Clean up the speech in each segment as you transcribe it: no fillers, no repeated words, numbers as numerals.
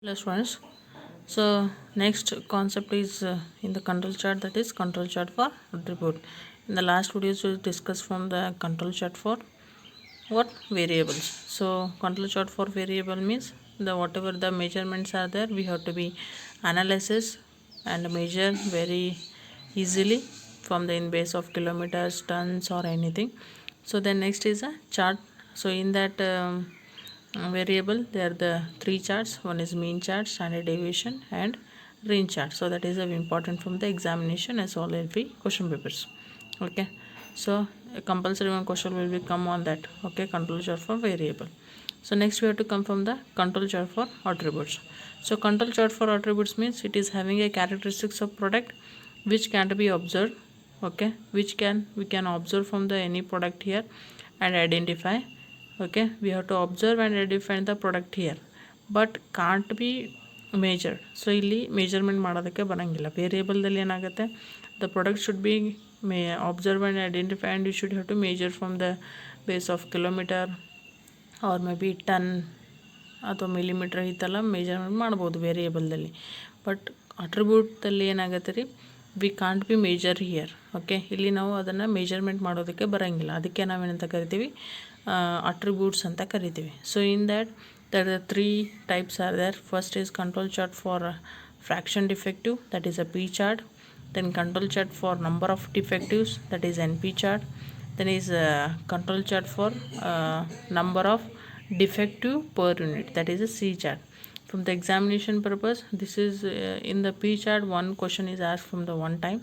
Hello students. So next concept is in the control chart, that is control chart for attribute. In the last videos we discussed from the control chart for what variables. So control chart for variable means the whatever the measurements are there, we have to be analysis and measure very easily from the in base of kilometers, tons or anything. So then next is a chart. So in that variable there are the three charts. One is mean chart, standard deviation and range chart. So that is important from the examination as well as the question papers. Okay, so a compulsory one question will be come on that. Okay, control chart for variable. So next we have to come from the control chart for attributes. So control chart for attributes means it is having a characteristics of product which can be observed. Okay, which we can observe from the any product here and identify. Okay, we have to observe and identify the product here, but can't be measured. So ಇಲ್ಲಿ measurement ಮಾಡೋದಕ್ಕೆ ಬರಂಗಿಲ್ಲ. ವೇರಿಯೇಬಲ್ದಲ್ಲಿ ಏನಾಗುತ್ತೆ, the product should be observe and identify and you should have to measure from the base of kilometer or maybe ton ಅಥವಾ millimetre ಈ ಥರ measurement ಮಾಡ್ಬೋದು ವೇರಿಯೇಬಲ್ದಲ್ಲಿ. But ಅಟ್ರಿಬ್ಯೂಟಲ್ಲಿ ಏನಾಗುತ್ತೆ ರೀ, we can't be major here. Okay, ಇಲ್ಲಿ ನಾವು ಅದನ್ನು ಮೆಜರ್ಮೆಂಟ್ ಮಾಡೋದಕ್ಕೆ ಬರೋಂಗಿಲ್ಲ. ಅದಕ್ಕೆ ನಾವೇನಂತ ಕರಿತೀವಿ, attributes anta karitivi. So in that there are three types are there. First is control chart for fraction defective, that is a P chart. Then control chart for number of defectives, that is NP chart. Then is control chart for number of defective per unit, that is a C chart. From the examination purpose, this is in the P chart one question is asked from the one time,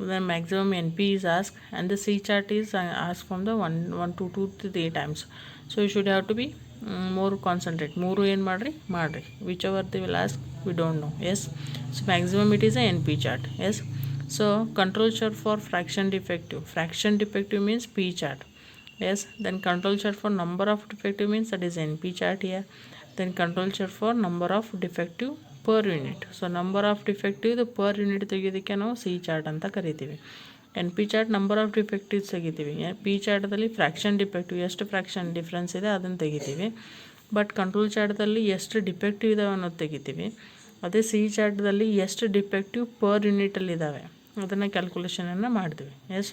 the maximum NP is asked, and the C chart is asked from the 1 to 2 to 3 times. So you should have to be more concentrate. Mooru ಏನು ಮಾಡ್ರಿ which ever they will ask, we don't know. Yes, so maximum it is a NP chart. Yes, so control chart for fraction defective means P chart. Yes, then control chart for number of defective means that is NP chart here. Then control chart for number of defective per unit. So number of defective the per unit ತೆಗೆಯೋದಕ್ಕೆ ನಾವು C chart ಅಂತ ಕರಿತೀವಿ. N P chart number of defectives ತೆಗಿತೀವಿ. P ಚಾರ್ಟ್ದಲ್ಲಿ fraction defective ಎಷ್ಟು fraction difference ಇದೆ ಅದನ್ನು ತೆಗಿತೀವಿ. But control ಚಾರ್ಟ್ದಲ್ಲಿ ಎಷ್ಟು defective ಇದಾವೆ ಅನ್ನೋದು ತೆಗಿತೀವಿ. ಅದೇ ಸಿ ಚಾರ್ಟ್ದಲ್ಲಿ ಎಷ್ಟು ಡಿಫೆಕ್ಟಿವ್ ಪರ್ ಯೂನಿಟಲ್ಲಿದ್ದಾವೆ ಅದನ್ನು ಕ್ಯಾಲ್ಕುಲೇಷನನ್ನು ಮಾಡ್ತೀವಿ. Yes,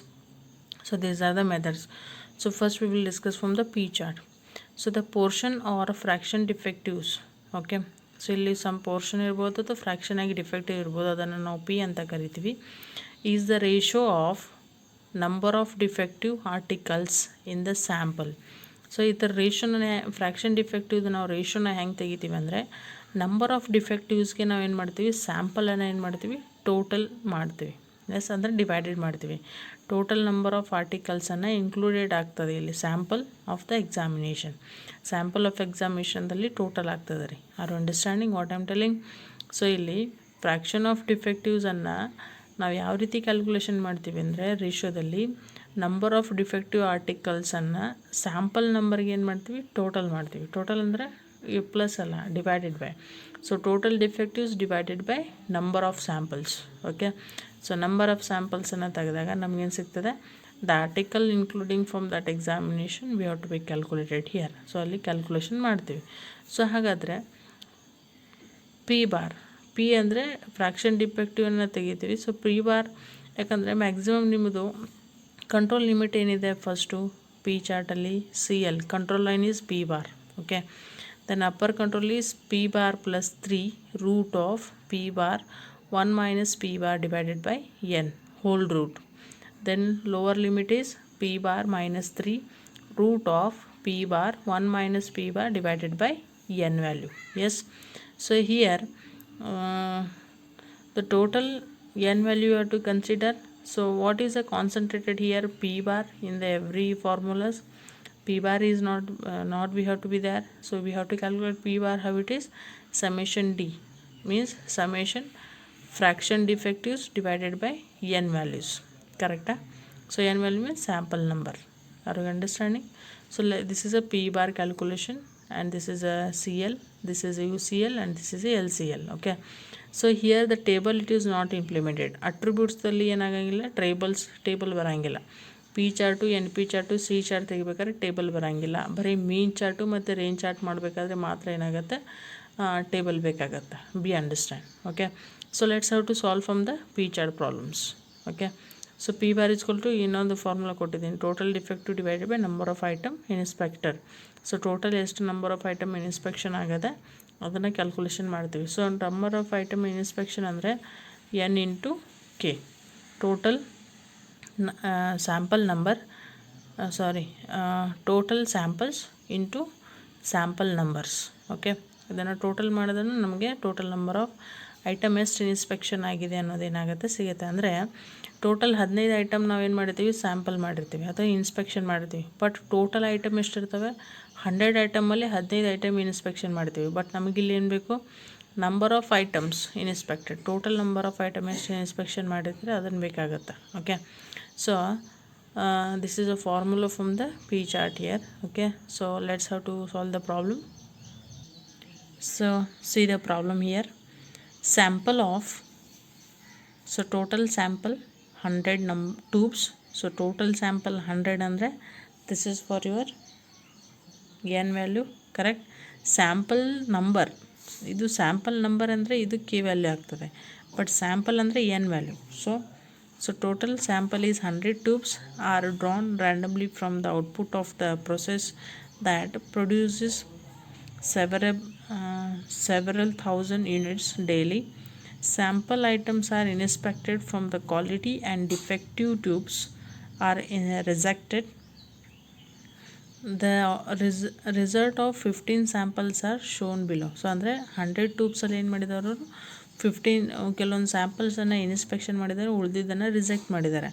so these are the methods. So first we will discuss from the P chart. So the portion are fraction defectives. Okay, so ಇಲ್ಲಿ ಸಮ್ ಪೋರ್ಷನ್ ಇರ್ಬೋದು ಅಥವಾ ಫ್ರ್ಯಾಕ್ಷನ್ ಆಗಿ ಡಿಫೆಕ್ಟಿವ್ ಇರ್ಬೋದು, ಅದನ್ನು ನಾವು ಪಿ ಅಂತ ಕರಿತೀವಿ. Is the ratio of number of defective articles in the sample. So ಈ ಥರ ರೇಷೋನ ಫ್ರ್ಯಾಕ್ಷನ್ ಡಿಫೆಕ್ಟಿವ್ದು ನಾವು ರೇಷೋನ ಹೆಂಗೆ ತೆಗಿತೀವಿ ಅಂದರೆ, ನಂಬರ್ ಆಫ್ ಡಿಫೆಕ್ಟಿವ್ಸ್ಗೆ ನಾವು ಏನು ಮಾಡ್ತೀವಿ, ಸ್ಯಾಂಪಲನ್ನು ಏನು ಮಾಡ್ತೀವಿ, ಟೋಟಲ್ ಮಾಡ್ತೀವಿ. ಎಸ್, ಅಂದರೆ ಡಿವೈಡೆಡ್ ಮಾಡ್ತೀವಿ. ಟೋಟಲ್ ನಂಬರ್ ಆಫ್ ಆರ್ಟಿಕಲ್ಸನ್ನು ಇನ್ಕ್ಲೂಡೆಡ್ ಆಗ್ತದೆ ಇಲ್ಲಿ sample of the examination. Sample of ಎಕ್ಸಾಮಿನೇಷನ್ದಲ್ಲಿ ಟೋಟಲ್ ಆಗ್ತದೆ ರೀ. Are you understanding what I am telling? So ಇಲ್ಲಿ ಫ್ರ್ಯಾಕ್ಷನ್ ಆಫ್ ಡಿಫೆಕ್ಟಿವ್ಸನ್ನು ನಾವು ಯಾವ ರೀತಿ ಕ್ಯಾಲ್ಕುಲೇಷನ್ ಮಾಡ್ತೀವಿ ಅಂದರೆ, ರೇಷೋದಲ್ಲಿ ನಂಬರ್ ಆಫ್ ಡಿಫೆಕ್ಟಿವ್ ಆರ್ಟಿಕಲ್ಸನ್ನು ಸ್ಯಾಂಪಲ್ ನಂಬರ್ಗೆ ಏನು ಮಾಡ್ತೀವಿ, ಟೋಟಲ್ ಮಾಡ್ತೀವಿ. ಟೋಟಲ್ ಅಂದರೆ ಪ್ಲಸ್ ಅಲ್ಲ, divided by. So total defectives divided by number of samples. Okay, so number of ಸ್ಯಾಂಪಲ್ಸನ್ನು ತೆಗೆದಾಗ ನಮಗೇನು ಸಿಗ್ತದೆ, the article including from that examination we have to be calculated here. So ಅಲ್ಲಿ ಕ್ಯಾಲ್ಕುಲೇಷನ್ ಮಾಡ್ತೀವಿ. So ಹಾಗಾದರೆ P bar, P ಅಂದರೆ fraction ಡಿಫೆಕ್ಟಿವನ್ನು ತೆಗಿತೀವಿ. ಸೊ ಪಿ ಬಾರ್ ಯಾಕಂದರೆ ಮ್ಯಾಕ್ಸಿಮಮ್ ನಿಮ್ಮದು ಕಂಟ್ರೋಲ್ ಲಿಮಿಟ್ ಏನಿದೆ ಫಸ್ಟು ಪಿ ಚಾರ್ಟಲ್ಲಿ, C L control line is P bar. Okay, then upper control is P bar plus 3 root of P bar 1 minus p bar divided by n whole root. Then lower limit is p bar minus 3 root of p bar 1 minus p bar divided by n value. Yes, so here the total n value you have to consider. So what is the concentrated here, p bar in the every formulas. P bar is not we have to be there. So we have to calculate p bar. How it is, summation d means summation fraction defectives divided by n values. Correct? So n value means sample number. Are you understanding? So this is a p bar calculation, and this is a CL, this is a UCL, and this is a LCL. Okay, so here the table it is not implemented. Attributes ದಲ್ಲಿ ಏನಾಗಂಗಿಲ್ಲ, table ಬರಂಗಿಲ್ಲ. P chart, N P chart, C chart ತೆಗಿಬೇಕಾದ್ರೆ table ಬರೋಂಗಿಲ್ಲ. ಬರೀ mean chart ಮತ್ತು range chart ಮಾಡಬೇಕಾದ್ರೆ ಮಾತ್ರ ಏನಾಗುತ್ತೆ, ಟೇಬಲ್ ಬೇಕಾಗತ್ತೆ. Be understand. Okay, so let's have to solve from the P chart problems. Okay, so P bar is equal to ಇನ್ನೊಂದು formula ಕೊಟ್ಟಿದ್ದೀನಿ, total defective divided by number of item inspector. So total ಎಷ್ಟು number of item inspection ಆಗದೆ ಅದನ್ನು calculation ಮಾಡ್ತೀವಿ. So number of item inspection ಅಂದರೆ N into K, total sample number total samples into sample numbers. Okay, ಇದನ್ನು total ಮಾಡಿದ್ರೆ ನಮಗೆ total number of item ಎಷ್ಟು inspection ಆಗಿದೆ ಅನ್ನೋದೇನಾಗುತ್ತೆ ಸಿಗುತ್ತೆ. ಅಂದರೆ ಟೋಟಲ್ 15 ಐಟಮ್ ನಾವೇನು ಮಾಡಿರ್ತೀವಿ, ಸ್ಯಾಂಪಲ್ ಮಾಡಿರ್ತೀವಿ ಅಥವಾ ಇನ್ಸ್ಪೆಕ್ಷನ್ ಮಾಡಿರ್ತೀವಿ. ಬಟ್ ಟೋಟಲ್ ಐಟಮ್ ಎಷ್ಟಿರ್ತವೆ, 100 ಐಟಮಲ್ಲಿ 15 ಐಟಮ್ ಇನ್ಸ್ಪೆಕ್ಷನ್ ಮಾಡ್ತೀವಿ. ಬಟ್ ನಮಗಿಲ್ಲಿ ಏನು ಬೇಕು, number of items inspected, total number of item ಎಷ್ಟು ಇನ್ಸ್ಪೆಕ್ಷನ್ ಮಾಡಿರ್ತೀರಿ ಅದನ್ನು ಬೇಕಾಗುತ್ತೆ. Okay, so this is a formula from the P chart here. Okay, so let's have to solve the problem. So see the problem here, sample of, so total sample 100 tubes. So total sample 100 andre this is for your n value, correct. Sample number, ಇದು sample number ಅಂದರೆ ಇದು K value ಆಗ್ತದೆ, but sample ಅಂದರೆ N value. So total sample is 100 tubes are drawn randomly from the output of the process that produces several thousand units daily. Sample items are inspected from the quality and defective tubes are rejected. The result of 15 samples are shown below. So ಅಂದರೆ 100 ಟ್ಯೂಬ್ಸಲ್ಲಿ ಏನು ಮಾಡಿದವರು 15 ಕೆಲವೊಂದು ಸ್ಯಾಂಪಲ್ಸನ್ನು inspection ಮಾಡಿದ್ದಾರೆ, ಉಳಿದಿದ್ದನ್ನು reject ಮಾಡಿದ್ದಾರೆ.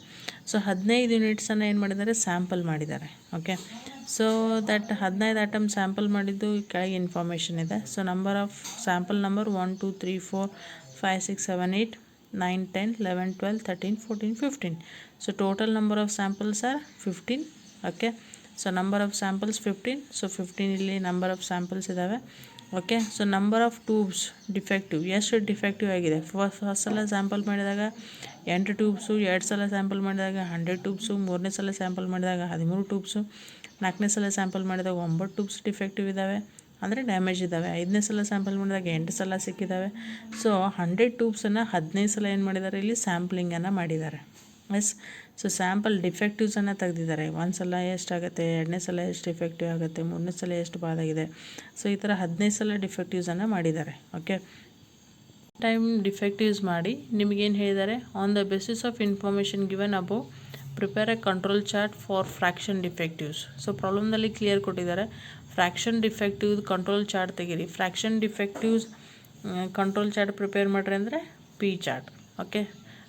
So 15 ಯೂನಿಟ್ಸನ್ನು ಏನು ಮಾಡಿದ್ದಾರೆ, sample ಮಾಡಿದ್ದಾರೆ. Okay, so that 15 item sample ಮಾಡಿದ್ದು ಕೆಳಗೆ ಇನ್ಫಾರ್ಮೇಷನ್ ಇದೆ. So number of sample number 1 2 3 4 5 6 7 8 9 10 11 12 13 14 15. So total number of samples are 15. Okay, so number of samples 15. So 15 ಇಲ್ಲಿ ನಂಬರ್ ಆಫ್ ಸ್ಯಾಂಪಲ್ಸ್ ಇದ್ದಾವೆ. Okay, so number of tubes defective, ಎಷ್ಟು defective ಆಗಿದೆ, first ಸಲ sample ಮಾಡಿದಾಗ 8 tubes, 2 ಸಲ sample ಮಾಡಿದಾಗ 100 tubes, 3ನೇ ಸಲ ಸ್ಯಾಂಪಲ್ ಮಾಡಿದಾಗ 13 ಟ್ಯೂಬ್ಸು, 4ನೇ ಸಲ ಸ್ಯಾಂಪಲ್ ಮಾಡಿದಾಗ 9 ಟ್ಯೂಬ್ಸ್ ಡಿಫೆಕ್ಟಿವ್ ಇದ್ದಾವೆ, ಅಂದರೆ ಡ್ಯಾಮೇಜ್ ಇದ್ದಾವೆ. 5ನೇ ಸಲ ಸ್ಯಾಂಪಲ್ ಮಾಡಿದಾಗ 8 ಸಲ ಸಿಕ್ಕಿದ್ದಾವೆ. ಸೊ 100 ಟ್ಯೂಬ್ಸನ್ನು 15 ಸಲ ಏನು ಮಾಡಿದ್ದಾರೆ, ಇಲ್ಲಿ ಸ್ಯಾಂಪ್ಲಿಂಗನ್ನು ಮಾಡಿದ್ದಾರೆ. ಎಸ್, ಸೊ ಸ್ಯಾಂಪಲ್ ಡಿಫೆಕ್ಟಿವ್ಸನ್ನು ತೆಗೆದಿದ್ದಾರೆ. 1 ಸಲ ಎಷ್ಟಾಗುತ್ತೆ, 2ನೇ ಸಲ ಎಷ್ಟು ಡಿಫೆಕ್ಟಿವ್ ಆಗುತ್ತೆ, 3ನೇ ಸಲ ಎಷ್ಟು ಬಾದಾಗಿದೆ. ಸೊ ಈ ಥರ 15 ಸಲ ಡಿಫೆಕ್ಟಿವ್ಸನ್ನು ಮಾಡಿದ್ದಾರೆ. ಓಕೆ, ಟೈಮ್ ಡಿಫೆಕ್ಟಿವ್ಸ್ ಮಾಡಿ ನಿಮಗೇನು ಹೇಳಿದ್ದಾರೆ, on the basis of information given above prepare a control chart for fraction defectives. So ಪ್ರಾಬ್ಲಮ್ನಲ್ಲಿ ಕ್ಲಿಯರ್ ಕೊಟ್ಟಿದ್ದಾರೆ, ಫ್ರ್ಯಾಕ್ಷನ್ ಡಿಫೆಕ್ಟಿವ್ ಕಂಟ್ರೋಲ್ ಚಾರ್ಟ್ ತೆಗೀರಿ. Fraction defectives control chart prepare ಮಾಡಿರಿ ಅಂದರೆ P chart. Okay,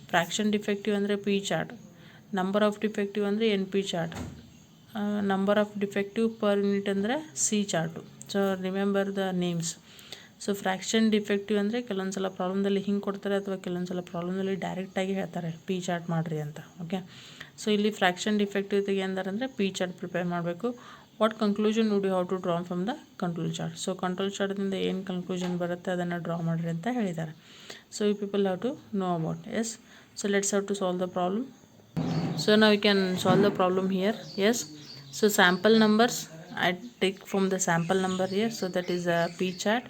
fraction defective ಅಂದರೆ P chart, number of defective ಅಂದರೆ N P chart, number of defective per unit ಅಂದರೆ C chart. So remember the names. So fraction defective ಅಂದರೆ ಕೆಲವೊಂದು ಸಲ ಪ್ರಾಬ್ಲಮ್ದಲ್ಲಿ ಹಿಂಗೆ ಕೊಡ್ತಾರೆ, ಅಥವಾ ಕೆಲವೊಂದು ಸಲ ಪ್ರಾಬ್ಲಮ್ದಲ್ಲಿ ಡೈರೆಕ್ಟಾಗಿ ಹೇಳ್ತಾರೆ ಪಿ ಚಾರ್ಟ್ ಮಾಡಿರಿ ಅಂತ. ಓಕೆ, ಸೊ ಇಲ್ಲಿ ಫ್ರ್ಯಾಕ್ಷನ್ ಡಿಫೆಕ್ಟಿವ್ ತೆಗೆ ಅಂದರೆ ಪಿ ಚಾರ್ಟ್ ಪ್ರಿಪೇರ್ ಮಾಡಬೇಕು. What conclusion would you how to draw from the control chart. So control ಚಾರ್ಟ್ದಿಂದ ಏನು ಕನ್ಕ್ಲೂಷನ್ ಬರುತ್ತೆ ಅದನ್ನು ಡ್ರಾ ಮಾಡಿರಿ ಅಂತ ಹೇಳಿದ್ದಾರೆ. So you people have to know about. Yes, so let's have to solve the problem. So now we can solve the problem here. Yes, so sample numbers I take from the sample number here, so that is a P chart.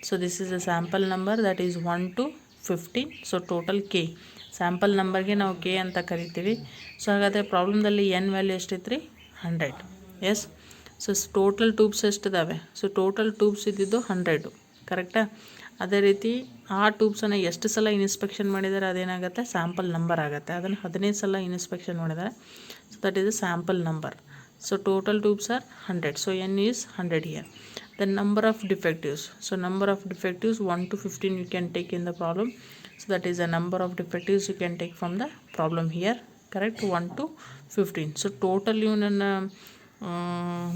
So this is a sample number that is 1 to 15. so total K, sample number ಗೆ ನಾವು K ಅಂತ ಕರಿತೀವಿ. So ಹಾಗಾದರೆ ಪ್ರಾಬ್ಲಮ್ದಲ್ಲಿ n value ಎಷ್ಟಿತ್ತು, 100. Yes, so total tubes ಎಷ್ಟಿದ್ದಾವೆ, so total tubes ಇದ್ದಿದ್ದು 100, ಕರೆಕ್ಟಾ. ಅದೇ ರೀತಿ ಆ ಟ್ಯೂಬ್ಸನ್ನು ಎಷ್ಟು ಸಲ ಇನ್ಸ್ಪೆಕ್ಷನ್ ಮಾಡಿದ್ದಾರೆ ಅದೇನಾಗುತ್ತೆ, ಸ್ಯಾಂಪಲ್ ನಂಬರ್ ಆಗುತ್ತೆ. ಅದನ್ನು 15 ಸಲ ಇನ್ಸ್ಪೆಕ್ಷನ್ ಮಾಡಿದ್ದಾರೆ. So that is a sample number. So total tubes are 100. So N is 100 here. The number of defectives, so number of defectives 1 to 15 you can take in the problem. So that is a number of defectives you can take from the problem here, correct. 1 to 15. So total ಇವನ್ನ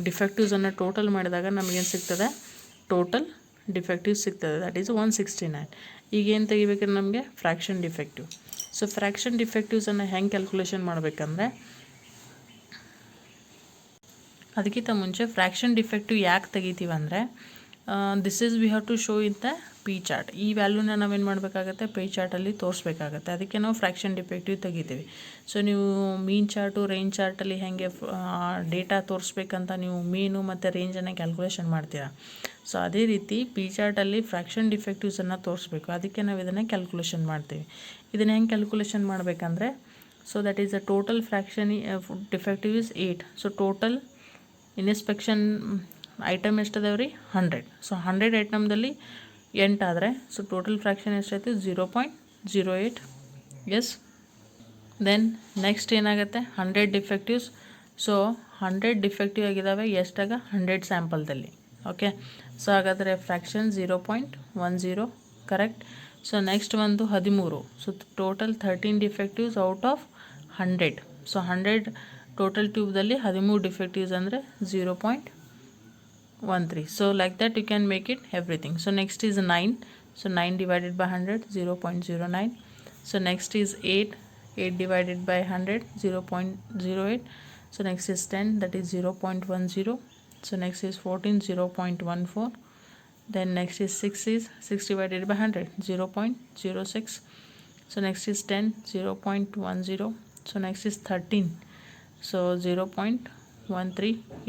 ಡಿಫೆಕ್ಟಿವ್ಸನ್ನು total ಮಾಡಿದಾಗ ನಮಗೇನು ಸಿಗ್ತದೆ, total defective ಸಿಗ್ತದೆ, that is 169. ಈಗೇನು ತೆಗಿಬೇಕಂದ್ರೆ ನಮಗೆ fraction defective. So fraction ಡಿಫೆಕ್ಟಿವ್ಸನ್ನು ಹೆಂಗೆ ಕ್ಯಾಲ್ಕುಲೇಷನ್ ಮಾಡಬೇಕಂದ್ರೆ, ಅದಕ್ಕಿಂತ ಮುಂಚೆ ಫ್ರ್ಯಾಕ್ಷನ್ ಡಿಫೆಕ್ಟಿವ್ ಯಾಕೆ ತೆಗಿತೀವಂದರೆ, this is we have to show in the P chart. ಈ ವ್ಯಾಲ್ಯೂನ ನಾವೇನು ಮಾಡಬೇಕಾಗತ್ತೆ, ಪಿ ಚಾರ್ಟಲ್ಲಿ ತೋರಿಸ್ಬೇಕಾಗತ್ತೆ. ಅದಕ್ಕೆ ನಾವು ಫ್ರ್ಯಾಕ್ಷನ್ ಡಿಫೆಕ್ಟಿವ್ ತೆಗಿತೀವಿ. ಸೊ ನೀವು ಮೀನ್ ಚಾರ್ಟು ರೇಂಜ್ ಚಾರ್ಟಲ್ಲಿ ಹೇಗೆ ಡೇಟಾ ತೋರಿಸ್ಬೇಕಂತ ನೀವು ಮೀನು ಮತ್ತು ರೇಂಜನ್ನು ಕ್ಯಾಲ್ಕುಲೇಷನ್ ಮಾಡ್ತೀರಾ. ಸೊ ಅದೇ ರೀತಿ ಪಿ ಚಾರ್ಟಲ್ಲಿ ಫ್ರ್ಯಾಕ್ಷನ್ ಡಿಫೆಕ್ಟಿವ್ಸನ್ನು ತೋರಿಸ್ಬೇಕು. ಅದಕ್ಕೆ ನಾವು ಇದನ್ನು ಕ್ಯಾಲ್ಕುಲೇಷನ್ ಮಾಡ್ತೀವಿ. ಇದನ್ನು ಹೆಂಗೆ ಕ್ಯಾಲ್ಕುಲೇಷನ್ ಮಾಡಬೇಕಂದ್ರೆ, so that is the total fraction defective is 8. So total inspection item ಎಷ್ಟದಾವೆ ರೀ, 100. ಸೊ 100 ಐಟಮ್ದಲ್ಲಿ 8 ಆದರೆ ಸೊ ಟೋಟಲ್ ಫ್ರ್ಯಾಕ್ಷನ್ ಎಷ್ಟೈತೆ, 0.08. ಎಸ್. ದೆನ್ ನೆಕ್ಸ್ಟ್ ಏನಾಗುತ್ತೆ, 100 ಡಿಫೆಕ್ಟಿವ್ಸ್. ಸೊ 100 ಡಿಫೆಕ್ಟಿವ್ ಆಗಿದ್ದಾವೆ ಎಷ್ಟಾಗ, 100 ಸ್ಯಾಂಪಲ್ದಲ್ಲಿ. ಓಕೆ. ಸೊ ಹಾಗಾದರೆ ಫ್ರ್ಯಾಕ್ಷನ್ 0.10. ಕರೆಕ್ಟ್. ಸೊ ನೆಕ್ಸ್ಟ್ ಒಂದು 13. So total 13 defectives out of 100. So 100 total ಟ್ಯೂಬ್ದಲ್ಲಿ 13 ಡಿಫೆಕ್ಟಿವ್ಸ್ ಅಂದರೆ 0.13. So like that you can make it everything. So next is 9. So 9 divided by 100, 0.09. So next is 8. 8 divided by 100, 0.08. So next is 10, that is 0.10. So next is 14, 0.14. Then next is 6 is 6 divided by 100, 0.06. So next is 10, 0.10. So next is 13. So 0.13.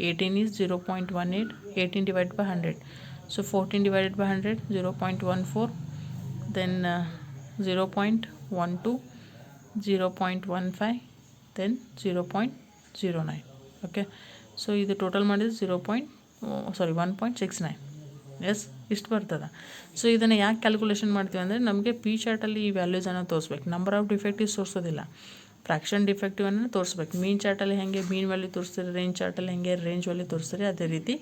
18 is 0.18. 18 divided by 100. So 14 divided by 100, 0.14. Then 0.12, 0.15, then 0.09. Okay. So ಇದು total ಮಾಡಿದ್ರೆ 1.69. S, ಇಷ್ಟು ಬರ್ತದೆ. So ಇದನ್ನು ಯಾಕೆ calculation ಮಾಡ್ತೀವಿ ಅಂದರೆ, ನಮಗೆ P ಚಾರ್ಟಲ್ಲಿ ಈ ವ್ಯಾಲ್ಯೂಸನ್ನು ತೋರಿಸ್ಬೇಕು. ನಂಬರ್ ಆಫ್ ಡಿಫೆಕ್ಟಿವ್ಸ್ ತೋರಿಸೋದಿಲ್ಲ, ಫ್ರ್ಯಾಕ್ಷನ್ ಡಿಫೆಕ್ಟಿವನ್ನು ತೋರಿಸ್ಬೇಕು. ಮೀನ್ ಚಾರ್ಟಲ್ಲಿ ಹೇಗೆ ಮೀನ್ ವ್ಯಾಲ್ಯೂ ತೋರಿಸ್ತೀರಿ, ರೇಂಜ್ ಚಾರ್ಟಲ್ಲಿ ಹೇಗೆ ರೇಂಜ್ ವ್ಯಾಲ್ಯೂ ತೋರಿಸ್ತೀರಿ, ಅದೇ ರೀತಿ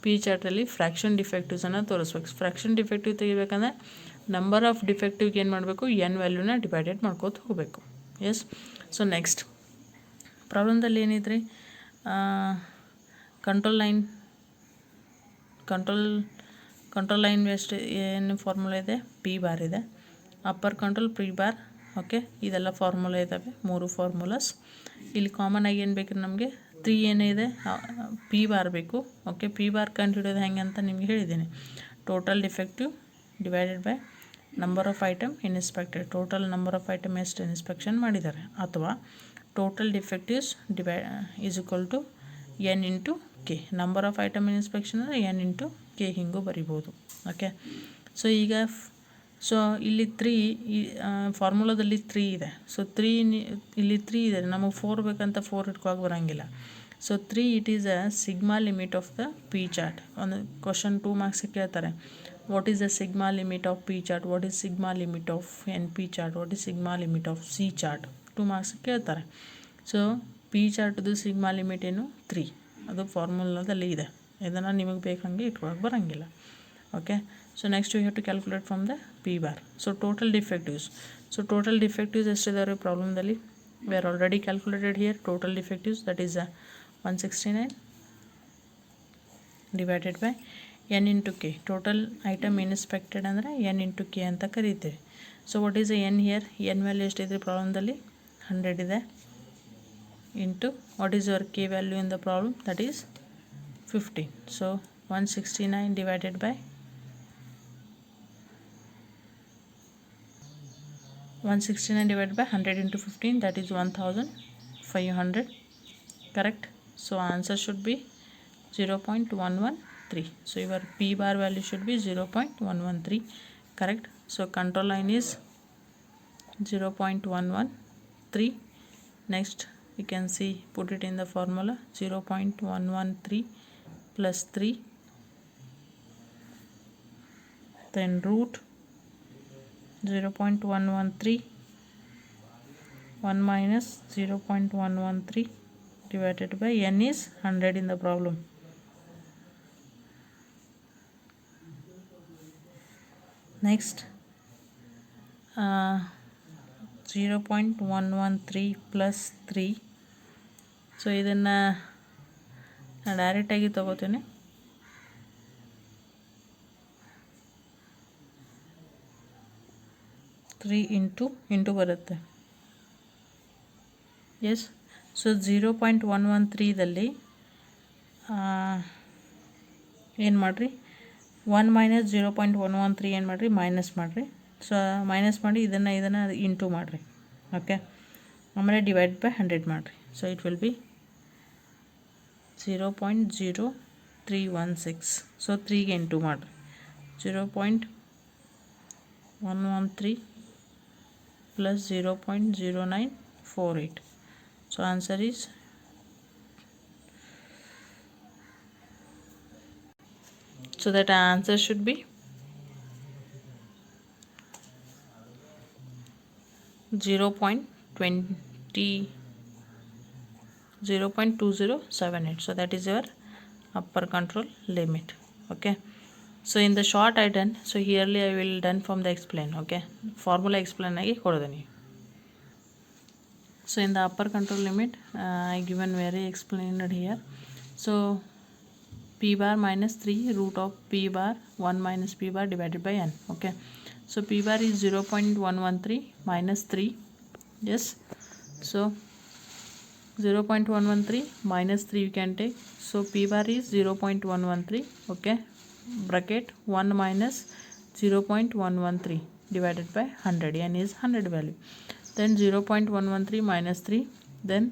ಪಿ ಚಾರ್ಟಲ್ಲಿ ಫ್ರ್ಯಾಕ್ಷನ್ ಡಿಫೆಕ್ಟಿವ್ಸನ್ನು ತೋರಿಸ್ಬೇಕು. ಫ್ರ್ಯಾಕ್ಷನ್ ಡಿಫೆಕ್ಟಿವ್ ತೆಗಿಬೇಕಂದ್ರೆ ನಂಬರ್ ಆಫ್ ಡಿಫೆಕ್ಟಿವ್ಗೆ ಏನು ಮಾಡಬೇಕು, ಎನ್ ವ್ಯಾಲ್ಯೂನ ಡಿವೈಡೆಡ್ ಮಾಡ್ಕೋತ ಹೋಗಬೇಕು. ಎಸ್. ಸೊ ನೆಕ್ಸ್ಟ್ ಪ್ರಾಬ್ಲಮ್ದಲ್ಲಿ ಏನಿದ್ರಿ, ಕಂಟ್ರೋಲ್ ಲೈನ್ ಎಷ್ಟು ಏನು ಫಾರ್ಮುಲಾ ಇದೆ, ಪಿ ಬಾರ್ ಇದೆ. Upper control, P bar. Okay. ಇದೆಲ್ಲ ಫಾರ್ಮುಲಾ ಇದ್ದಾವೆ, 3 ಫಾರ್ಮುಲಾಸ್. ಇಲ್ಲಿ ಕಾಮನ್ ಆಗಿ ಏನು ಬೇಕು ನಮಗೆ, 3 ಏನಿದೆ, ಪಿ ಬಾರ್ ಬೇಕು. ಓಕೆ. ಪಿ ಬಾರ್ ಕಂಡು ಹಿಡಿಯೋದು ಹೆಂಗೆ ಅಂತ ನಿಮಗೆ ಹೇಳಿದ್ದೀನಿ. Total defective divided by number of item inspected. Total number of item ಎಷ್ಟು ಇನ್ಸ್ಪೆಕ್ಷನ್ ಮಾಡಿದ್ದಾರೆ, ಅಥವಾ total defectives is equal to N into K. Number of item inspection ಅಂದರೆ ಎನ್ ಇಂಟು ಕೆ ಹಿಂಗೂ ಬರಿಬೋದು. ಓಕೆ. ಸೊ ಈಗ ಸೊ ಇಲ್ಲಿ 3 ಫಾರ್ಮುಲಾದಲ್ಲಿ 3 ಇದೆ. So 3 ಇಲ್ಲಿ 3 ಇದೆ, ನಮಗೆ 4 ಬೇಕಂತ 4 ಇಟ್ಕೊಳಕ್ಕೆ ಬರೋಂಗಿಲ್ಲ. So 3 it is a sigma limit of the P chart. ಒಂದು ಕ್ವಶನ್ 2 ಮಾರ್ಕ್ಸಿಗೆ ಕೇಳ್ತಾರೆ, what is the sigma limit of P chart, what is sigma limit of N P chart, what is sigma limit of C chart. 2 ಮಾರ್ಕ್ಸಿಗೆ ಕೇಳ್ತಾರೆ. So P ಚಾರ್ಟ್ದು sigma limit ಏನು, 3. ಅದು ಫಾರ್ಮುಲಾದಲ್ಲಿ ಇದೆ. ಇದನ್ನು ನಿಮಗೆ ಬೇಕಂಗೆ ಇಟ್ಕೊಳಕ್ಕೆ ಬರೋಂಗಿಲ್ಲ. Okay. So next you have to calculate from the P bar. So total defectives. So total defectives ಎಷ್ಟಿದಾವೆ ಪ್ರಾಬ್ಲಮ್ದಲ್ಲಿ, we are already calculated here. Total defectives that is 169 divided by N into K. Total item inspected ಅಂದರೆ N into K ಅಂತ ಕರೀತೀವಿ. So what is N here, N value ಎಷ್ಟಿದೆ ಪ್ರಾಬ್ಲಮ್ದಲ್ಲಿ, 100 ಇದೆ. Into what is your K value in the problem, that is 15. So 169 divided by 100 into 15, that is 1500. Correct. So answer should be 0.113. So your P bar value should be 0.113. Correct. So control line is 0.113. Next you can see, put it in the formula, 0.113 plus 3, then root 0.113, 1 minus 0.113 divided by n is 100 in the problem. Next 0.113 plus 3. So ಇದನ್ನು ನಾನು ಡೈರೆಕ್ಟಾಗಿ ತೊಗೋತೀನಿ. Three into ಬರುತ್ತೆ. S. So 0.113ದಲ್ಲಿ ಏನು ಮಾಡಿರಿ, 1 minus 0.113 ಏನು ಮಾಡಿರಿ minus ಮಾಡಿರಿ. So minus ಮಾಡಿ ಇದನ್ನು ಇಂಟು ಮಾಡಿರಿ. ಓಕೆ, ಆಮೇಲೆ ಡಿವೈಡ್ ಬೈ 100 ಮಾಡಿರಿ. So it will be 0.0316. So 3ಗೆ ಇಂಟು ಮಾಡಿರಿ. 0.113 plus 0.0948. So answer is so that answer should be 0.2078. So that is your upper control limit. Okay, so in the short I done, so herely I will done from the explain. Okay, formula explain agi kodadani. So in the upper control limit I given very explained here. So p bar minus 3 root of p bar 1 minus p bar divided by n. Okay, so p bar is 0.113 minus 3. Yes, so 0.113 minus 3 you can take. So p bar is 0.113. Okay, bracket 1 minus 0.113 divided by 100. n is 100 value. Then 0.113 minus 3, then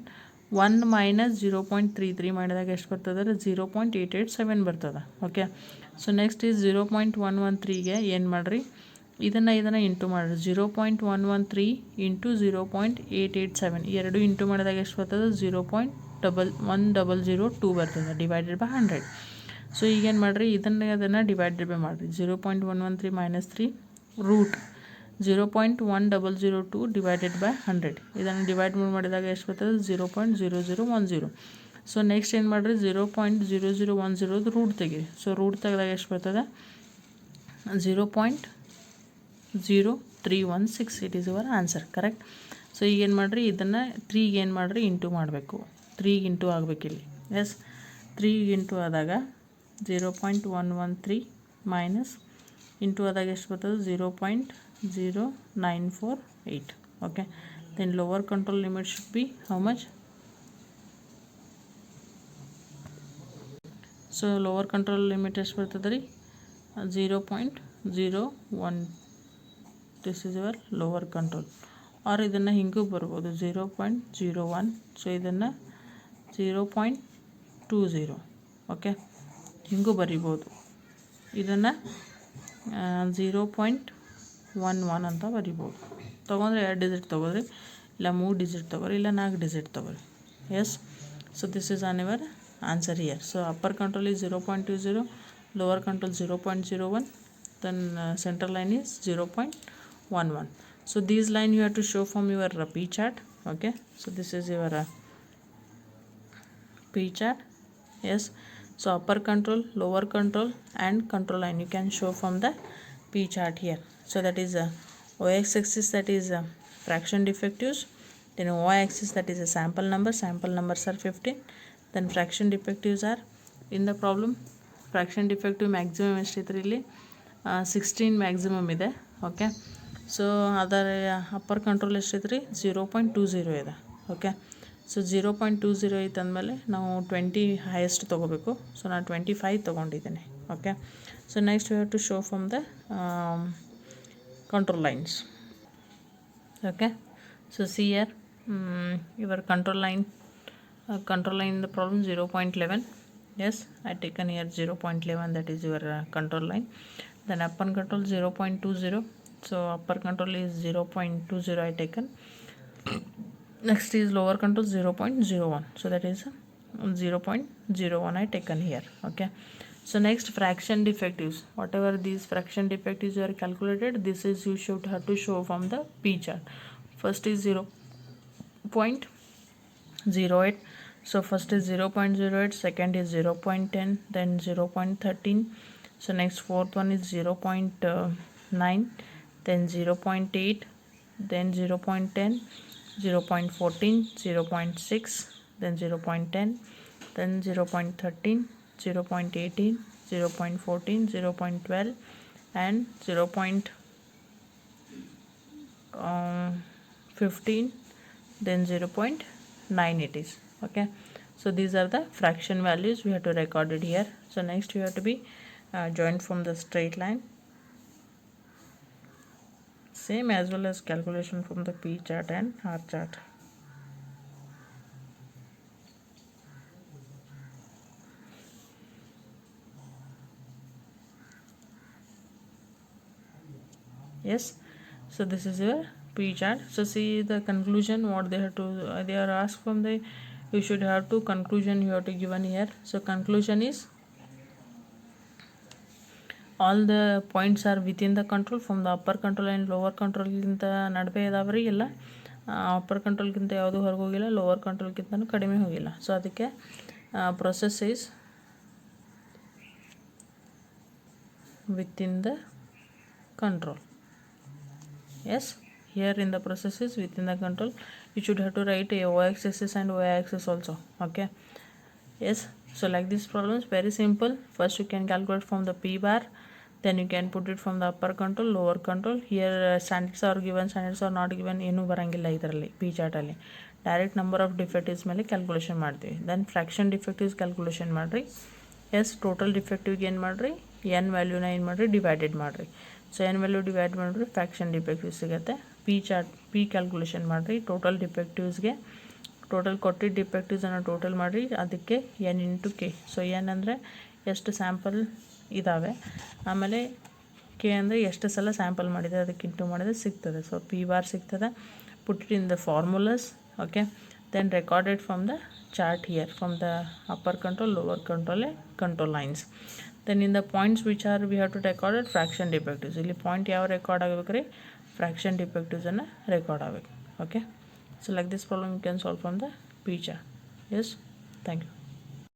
1 minus 0.33 ಮಾಡಿದಾಗ ಎಷ್ಟು ಬರ್ತದೆ? 0.887 ಬರ್ತದೆ. Okay, so next is 0.113ಗೆ ಏನು ಮಾಡಿರಿ, ಇದನ್ನು into ಮಾಡಿರಿ. 0.113 into 0.887 ಎರಡು into ಮಾಡಿದಾಗ ಎಷ್ಟು ಬರ್ತದೆ? 0.1002 ಬರ್ತದೆ ಡಿವೈಡೆಡ್ ಬೈ 100. ಸೊ ಈಗೇನು ಮಾಡಿರಿ, ಅದನ್ನು ಡಿವೈಡೆಡ್ ಬೈ ಮಾಡಿರಿ. 0.113 ಮೈನಸ್ 3 ರೂಟ್ 0.1002 divided by 100. ಇದನ್ನು ಡಿವೈಡ್ ಮಾಡಿದಾಗ ಎಷ್ಟು ಬರ್ತದೆ? 0.0010. ಸೊ ನೆಕ್ಸ್ಟ್ ಏನು ಮಾಡಿರಿ, 0.0010 ರೂಟ್ ತೆಗೀರಿ. ಸೊ ರೂಟ್ ತೆಗೆದಾಗ ಎಷ್ಟು ಬರ್ತದೆ? 0.0316. It is your answer. Correct. So ಈಗೇನು ಮಾಡಿರಿ, ಇದನ್ನು 3ಗೆ ಏನು ಮಾಡಿರಿ, ಇಂಟು ಮಾಡಬೇಕು. 3ಗೆ ಇಂಟು ಆಗಬೇಕಿಲ್ಲಿ. ಎಸ್, 3ಗೆ ಇಂಟು ಆದಾಗ 0.113 ಮೈನಸ್ ಇಂಟು ಆದಾಗ ಎಷ್ಟು ಬರ್ತದೆ? 0.0948. okay, then lower control limit should be how much? So lower control limit ಎಷ್ಟು ಬರ್ತದೆ ರೀ? 0.01. this is your lower control. or ಇದನ್ನು ಹಿಂಗೂ ಬರ್ಬೋದು 0.01. ಸೊ ಇದನ್ನು 0.20. ಓಕೆ, ಹಿಂಗೂ ಬರಿಬೋದು. ಇದನ್ನು 0.11 ಅಂತ ಬರಿಬೋದು. ತೊಗೊಂಡ್ರೆ 2 ಡಿಜಿಟ್ ತೊಗೊಳ್ರಿ, ಇಲ್ಲ 3 ಡಿಜಿಟ್ ತೊಗೊಳ್ರಿ, ಇಲ್ಲ 4 ಡಿಜಿಟ್ ತೊಗೊಳ್ರಿ. Yes, so this is on your answer here. So upper control is 0.20, lower control 0.01, then central line is 0.11. So these line you have to show from your P chart. Okay, so this is your P chart. Yes, so upper control, lower control and control line you can show from the P chart here. So that is OX axis, that is fraction defectives, then Y axis, that is a sample numbers are 15, then fraction defectives are in the problem. Fraction defective maximum ಎಷ್ಟಿತ್ತು ಇಲ್ಲಿ? 16 maximum ಇದೆ. Okay, so ಅದರ upper control ಎಷ್ಟಿತ್ತು ರೀ? 0.20 ಇದೆ. Okay, so 0.20 ಐತೆ ಅಂದಮೇಲೆ ನಾವು 20 ಹೈಯೆಸ್ಟ್ ತೊಗೋಬೇಕು. ಸೊ ನಾನು 25 ತೊಗೊಂಡಿದ್ದೇನೆ. Okay, so next you have to show from the control lines. Okay, so see here your control line in the problem 0.11. yes, I taken here 0.11, that is your control line. Then upper control 0.20, so upper control is 0.20 I taken. Next is lower control 0.01, so that is 0.01 I taken here. Okay, so next fraction defectives, whatever these fraction defectives are calculated, this is you should have to show from the P chart. First is 0.08, so first is 0.08, second is 0.10, then 0.13, so next fourth one is 0.9, then 0.8, then 0.10, 0.14, 0.6, then 0.10, then 0.13, 0.18, 0.14, 0.12 and 0.15, then 0.9 it is. Okay, so these are the fraction values we have to record it here. So next you have to be joined from the straight line, same as well as calculation from the P chart and R chart. Yes, so this is your P chart. So see the conclusion what they have to they are asked from the, you should have to conclusion you have to given here. So conclusion is all the points are within the control from the upper control and lower control ಗಿಂತ ನಡುವೆ ಇದಾವ್ರಿ ಇಲ್ಲ upper ಕಂಟ್ರೋಲ್ಗಿಂತ ಯಾವುದು ಹೊರಗೆ ಹೋಗಿಲ್ಲ, lower ಕಂಟ್ರೋಲ್ಗಿಂತನೂ ಕಡಿಮೆ ಹೋಗಿಲ್ಲ. So ಅದಕ್ಕೆ process is within the control. Yes, here in the process is within the control. You should have to write a y-axis and y-axis also. Okay, yes, so like this problem is very simple. First you can calculate from the P bar, then you can put it from the upper control, lower control. Here standards are given, standards are not given, ಏನು ಬರಂಗಿಲ್ಲ ಇದರಲ್ಲಿ P ಚಾರ್ಟಲ್ಲಿ. Direct number of defectives ಮೇಲೆ calculation ಮಾಡ್ತೀವಿ. Then fraction defectives calculation ಮಾಡಿರಿ. As total ಡಿಫೆಕ್ಟಿವ್ಗೆ ಏನು ಮಾಡಿರಿ, ಎನ್ ವ್ಯಾಲ್ಯೂನ ಏನು ಮಾಡಿರಿ, ಡಿವೈಡೆಡ್ ಮಾಡಿರಿ. ಸೊ ಎನ್ ವ್ಯಾಲ್ಯೂ ಡಿವೈಡ್ ಮಾಡಿರಿ ಫ್ರ್ಯಾಕ್ಷನ್ ಡಿಫೆಕ್ಟಿವ್ಸ್ ಸಿಗುತ್ತೆ. ಪಿ ಕ್ಯಾಲ್ಕುಲೇಷನ್ ಮಾಡಿರಿ. ಟೋಟಲ್ ಡಿಫೆಕ್ಟಿವ್ಸ್ಗೆ ಟೋಟಲ್ ಕೊಟ್ಟಿದ್ದ ಡಿಫೆಕ್ಟಿವ್ಸನ್ನು ಟೋಟಲ್ ಮಾಡಿರಿ, ಅದಕ್ಕೆ N into K. So N ಅಂದರೆ ಎಷ್ಟು ಸ್ಯಾಂಪಲ್ ಇದ್ದಾವೆ, ಆಮೇಲೆ ಕೆ ಅಂದರೆ ಎಷ್ಟು ಸಲ ಸ್ಯಾಂಪಲ್ ಮಾಡಿದೆ ಅದಕ್ಕೆ ಇಂಟು ಮಾಡಿದ್ರೆ ಸಿಗ್ತದೆ. ಸೊ ಪಿ ಬಾರ್ ಸಿಗ್ತದೆ. Put it in the formulas. Okay, then recorded from the chart here from the upper control, lower control and control lines. Then in the points which are we have to record it fraction defectives. ಇಲ್ಲಿ point ಯಾವ record ಆಗಬೇಕ್ರಿ, fraction ಡಿಫೆಕ್ಟಿವ್ಸನ್ನು record ಆಗಬೇಕು. Okay, so like this problem you can solve from the P chart. Yes, thank you.